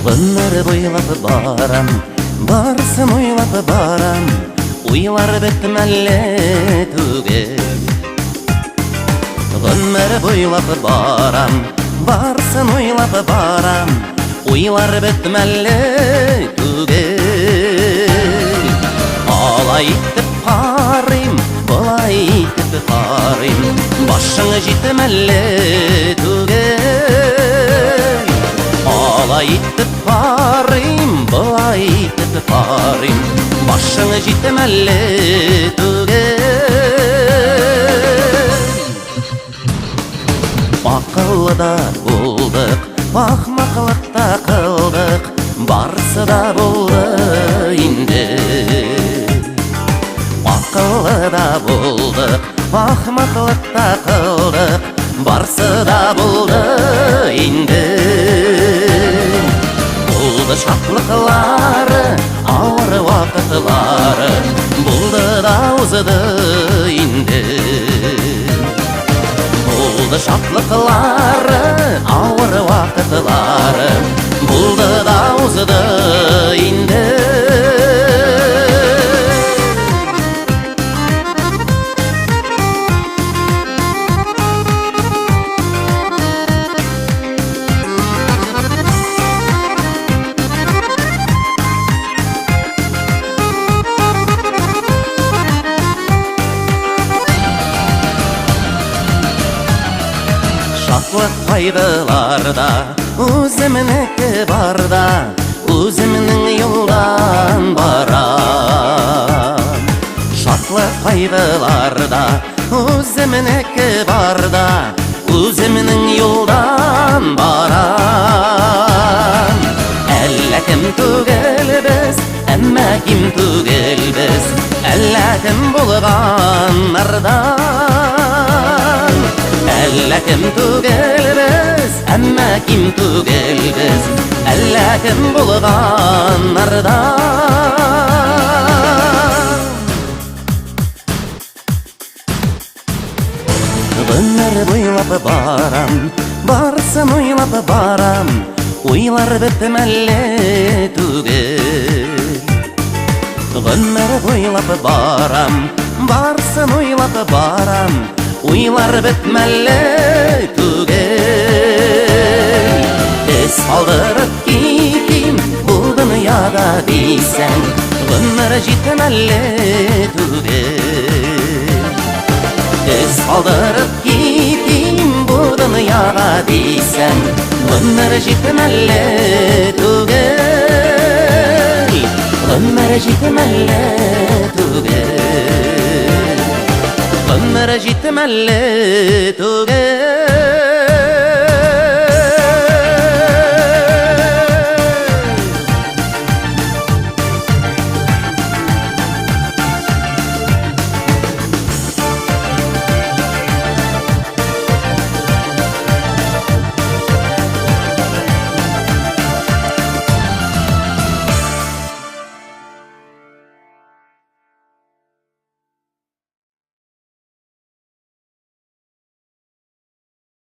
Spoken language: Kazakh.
Bunları boylap baram, barсын ойлап барам, ойлар бітмәлі түгел. Bunları boylap baram, barсын ойлап барам, ойлар бітмәлі түгел. Алай итіп қарым, бұлай итіп қарым, башыңы жетмәлі түгел. Алай итіп қарым, бұлай итіп қарым, башыңы жетмәлі түгел. Ақылы да болдық, ақмақлық та қылдық, барсы да болды енді. Ақылы да болдық, ақмақлық та қылдық, барсы да болды енді. Болды шатлықлары, ауыр уақытлары, болды да озыды енді. Болды шатлықлары, ауыр уақытлары, болды да озыды енді. Шатлық пайдаларда, өзімінікі барда, өзімнің елдан барам. Шатлық пайдаларда, өзімінікі барда, өзімнің елдан барам. Әлі кім түгел біз, әмі кім түгел біз, әлі кім болған нардан. Әлі кім түгел біз, әмі кім түгел біз, әлі кім болған нардан. Өмір бойлап барам, барсын ойлап барам, ойлар бітмәлі түгел. Өмір бойлап барам, барсын ойлап барам, ойлар бітмәлі түгел. Ес қалдырып кетейін бұл дүнияда дейсің, өмір жетмәлі түгел. Ес қалдырып кетейін бұл дүнияда дейсің, өмір жетмәлі түгел. Өмір жетмәлі түгел. Ömür жетмәлі түгел.